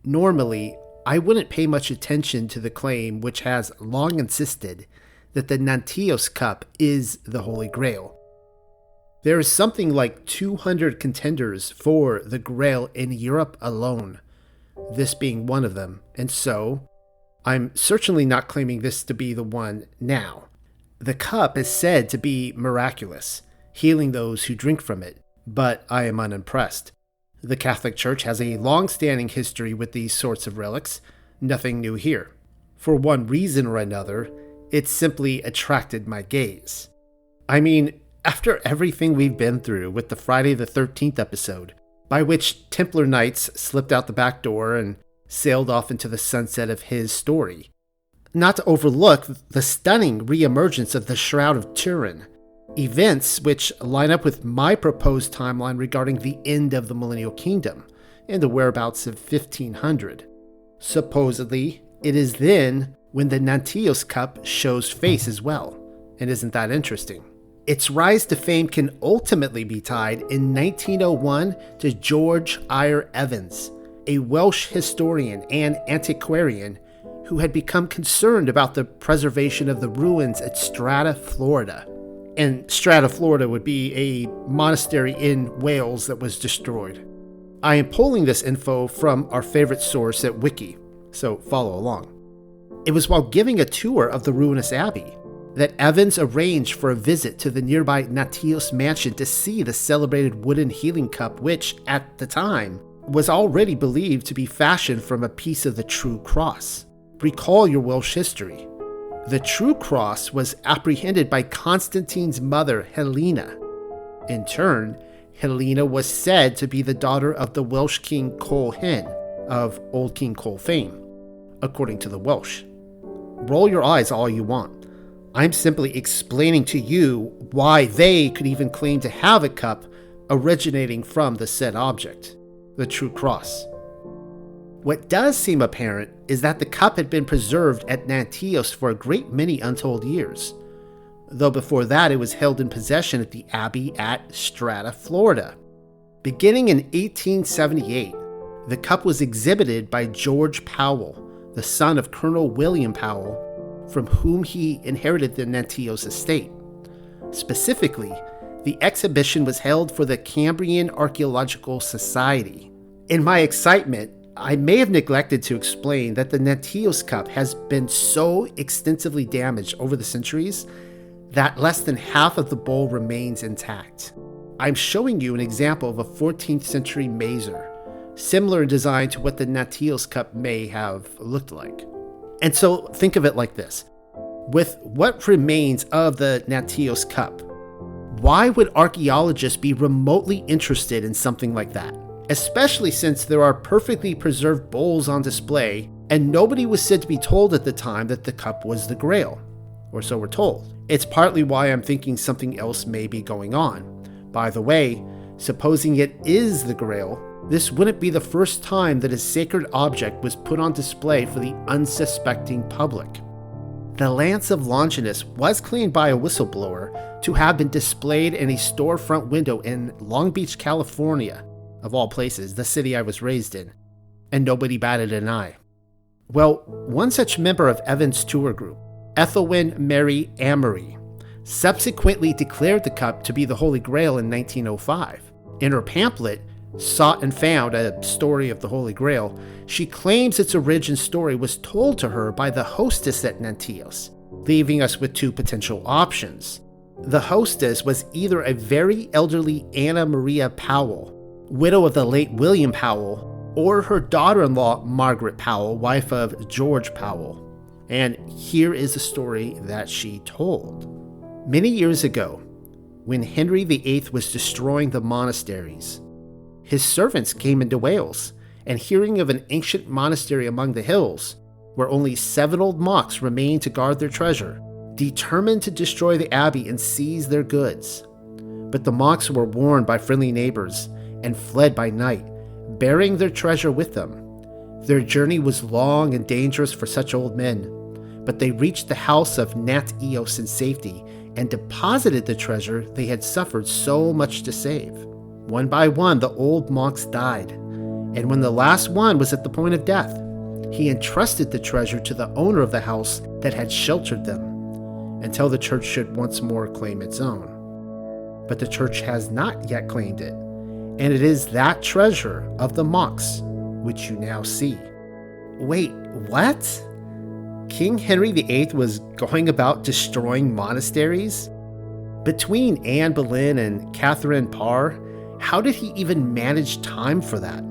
Normally, I wouldn't pay much attention to the claim which has long insisted that the Nanteos cup is the Holy Grail. There is something like 200 contenders for the Grail in Europe alone, this being one of them, and so I'm certainly not claiming this to be the one now. The cup is said to be miraculous, healing those who drink from it, but I am unimpressed. The Catholic Church has a long-standing history with these sorts of relics, nothing new here. For one reason or another, it simply attracted my gaze. I mean, after everything we've been through with the Friday the 13th episode, by which Templar Knights slipped out the back door and sailed off into the sunset of his story, not to overlook the stunning reemergence of the Shroud of Turin, events which line up with my proposed timeline regarding the end of the Millennial Kingdom and the whereabouts of 1500. Supposedly, it is then when the Nanteos cup shows face as well, and isn't that interesting? Its rise to fame can ultimately be tied in 1901 to George Eyre Evans, a Welsh historian and antiquarian who had become concerned about the preservation of the ruins at Strata, Florida. And Strata, Florida would be a monastery in Wales that was destroyed. I am pulling this info from our favorite source at Wiki, so follow along. It was while giving a tour of the ruinous abbey that Evans arranged for a visit to the nearby Nanteos mansion to see the celebrated wooden healing cup, which, at the time, was already believed to be fashioned from a piece of the True Cross. Recall your Welsh history. The True Cross was apprehended by Constantine's mother, Helena. In turn, Helena was said to be the daughter of the Welsh king Colhen of Old King Cole fame, according to the Welsh. Roll your eyes all you want. I'm simply explaining to you why they could even claim to have a cup originating from the said object, the True Cross. What does seem apparent is that the cup had been preserved at Nanteos for a great many untold years, though before that it was held in possession at the Abbey at Strata, Florida. Beginning in 1878, the cup was exhibited by George Powell, the son of Colonel William Powell, from whom he inherited the Nanteos estate. Specifically, the exhibition was held for the Cambrian Archaeological Society. In my excitement, I may have neglected to explain that the Nanteos cup has been so extensively damaged over the centuries that less than half of the bowl remains intact. I'm showing you an example of a 14th century mazer, similar in design to what the Nanteos cup may have looked like. And so think of it like this. With what remains of the Nanteos cup, why would archaeologists be remotely interested in something like that? Especially since there are perfectly preserved bowls on display, and nobody was said to be told at the time that the cup was the Grail, or so we're told. It's partly why I'm thinking something else may be going on. By the way, supposing it is the Grail, this wouldn't be the first time that a sacred object was put on display for the unsuspecting public. The Lance of Longinus was claimed by a whistleblower to have been displayed in a storefront window in Long Beach, California, of all places, the city I was raised in, and nobody batted an eye. Well, one such member of Evans' tour group, Ethelwyn Mary Amory, subsequently declared the cup to be the Holy Grail in 1905. In her pamphlet, Sought and Found, a story of the Holy Grail, she claims its origin story was told to her by the hostess at Nanteos, leaving us with two potential options. The hostess was either a very elderly Anna Maria Powell, widow of the late William Powell, or her daughter-in-law Margaret Powell, wife of George Powell. And here is the story that she told. Many years ago, when Henry VIII was destroying the monasteries, his servants came into Wales, and hearing of an ancient monastery among the hills, where only 7 old monks remained to guard their treasure, determined to destroy the abbey and seize their goods. But the monks were warned by friendly neighbors and fled by night, bearing their treasure with them. Their journey was long and dangerous for such old men, but they reached the house of Nanteos in safety and deposited the treasure they had suffered so much to save. One by one, the old monks died, and when the last one was at the point of death, he entrusted the treasure to the owner of the house that had sheltered them, until the church should once more claim its own. But the church has not yet claimed it, and it is that treasure of the monks which you now see. Wait, what? King Henry VIII was going about destroying monasteries? Between Anne Boleyn and Catherine Parr, how did he even manage time for that?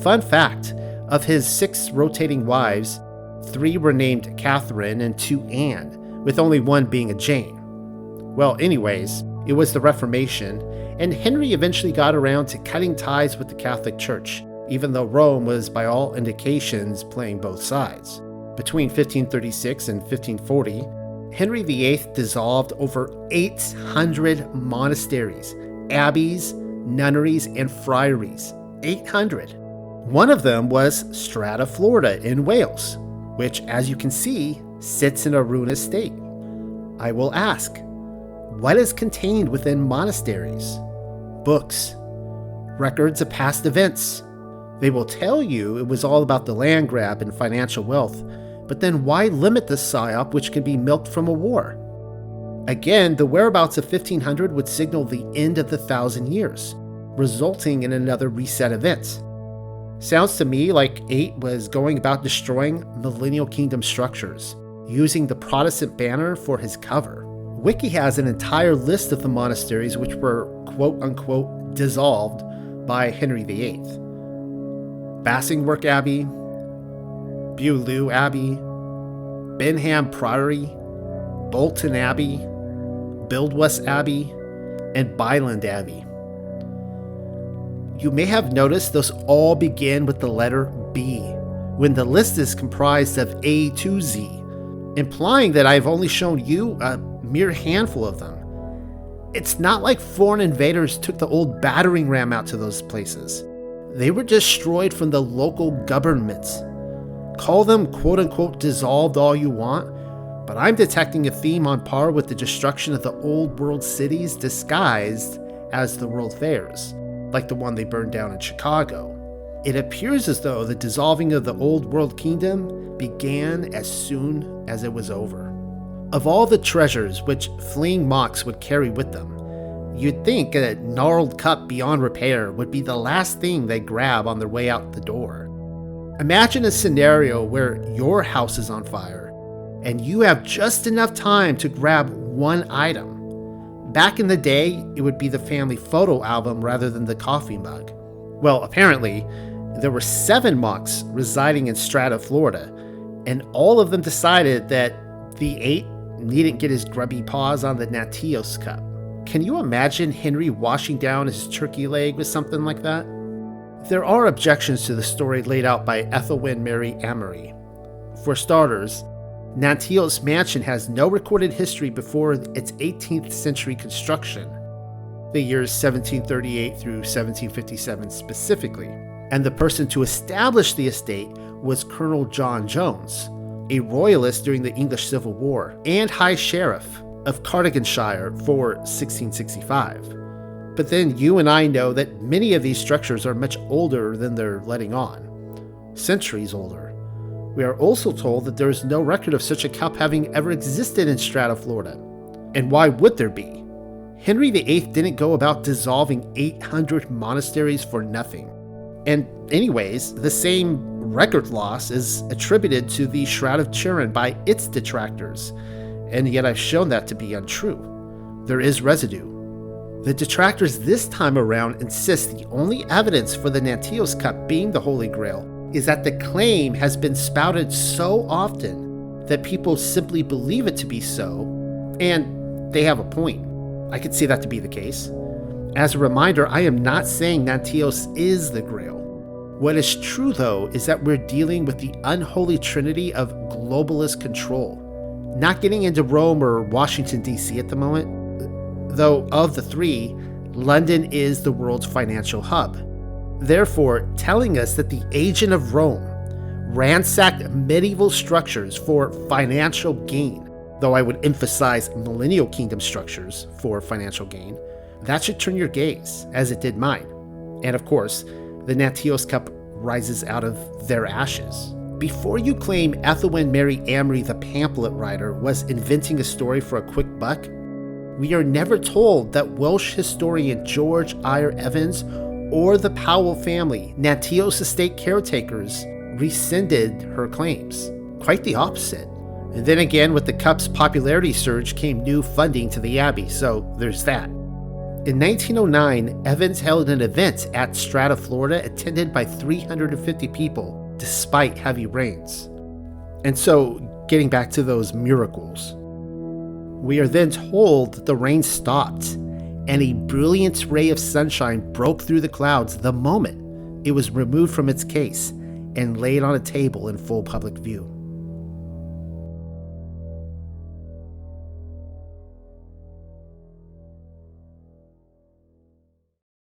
Fun fact, of his 6 rotating wives, 3 were named Catherine and 2 Anne, with only one being a Jane. Well, anyways, it was the Reformation, and Henry eventually got around to cutting ties with the Catholic Church, even though Rome was by all indications playing both sides. Between 1536 and 1540, Henry VIII dissolved over 800 monasteries, abbeys, nunneries, and friaries. 800. One of them was Strata, Florida in Wales, which, as you can see, sits in a ruinous state. I will ask, what is contained within monasteries? Books, records of past events. They will tell you it was all about the land grab and financial wealth, but then why limit the psyop which can be milked from a war? Again, the whereabouts of 1500 would signal the end of the 1,000 years, resulting in another reset event. Sounds to me like 8 was going about destroying Millennial Kingdom structures, using the Protestant banner for his cover. Wiki has an entire list of the monasteries which were quote-unquote dissolved by Henry VIII. Bassingwork Abbey, Beaulieu Abbey, Benham Priory, Bolton Abbey, Buildwas Abbey, and Byland Abbey. You may have noticed those all begin with the letter B, when the list is comprised of A to Z, implying that I've only shown you a mere handful of them. It's not like foreign invaders took the old battering ram out to those places. They were destroyed from the local governments. Call them quote-unquote dissolved all you want, but I'm detecting a theme on par with the destruction of the old world cities disguised as the world fairs, like the one they burned down in Chicago. It appears as though the dissolving of the old world kingdom began as soon as it was over. Of all the treasures which fleeing monks would carry with them, you'd think a gnarled cup beyond repair would be the last thing they grab on their way out the door. Imagine a scenario where your house is on fire, and you have just enough time to grab one item. Back in the day, it would be the family photo album rather than the coffee mug. Well, apparently, there were 7 monks residing in Strata, Florida, and all of them decided that VIII needn't get his grubby paws on the Nanteos cup. Can you imagine Henry washing down his turkey leg with something like that? There are objections to the story laid out by Ethelwyn Mary Amory. For starters, Nanteos Mansion has no recorded history before its 18th century construction, the years 1738 through 1757 specifically, and the person to establish the estate was Colonel John Jones, a royalist during the English Civil War and High Sheriff of Cardiganshire for 1665. But then you and I know that many of these structures are much older than they're letting on, centuries older. We are also told that there is no record of such a cup having ever existed in Strata, Florida. And why would there be? Henry VIII didn't go about dissolving 800 monasteries for nothing. And anyways, the same record loss is attributed to the Shroud of Turin by its detractors, and yet I've shown that to be untrue. There is residue. The detractors this time around insist the only evidence for the Nanteos cup being the Holy Grail is that the claim has been spouted so often that people simply believe it to be so, and they have a point. I could see that to be the case. As a reminder, I am not saying Nanteos is the Grail. What is true, though, is that we're dealing with the unholy trinity of globalist control. Not getting into Rome or Washington, D.C. at the moment, though of the three, London is the world's financial hub. Therefore, telling us that the agent of Rome ransacked medieval structures for financial gain, though I would emphasize Millennial Kingdom structures for financial gain, that should turn your gaze, as it did mine. And of course, the Nanteos Cup rises out of their ashes. Before you claim Ethelwyn Mary Amory, the pamphlet writer, was inventing a story for a quick buck, we are never told that Welsh historian George Eyre Evans or the Powell family, Nanteos estate caretakers, rescinded her claims. Quite the opposite. And then again, with the Cup's popularity surge came new funding to the Abbey, so there's that. In 1909, Evans held an event at Strata, Florida, attended by 350 people, despite heavy rains. And so, getting back to those miracles, we are then told that the rain stopped, and a brilliant ray of sunshine broke through the clouds the moment it was removed from its case and laid on a table in full public view.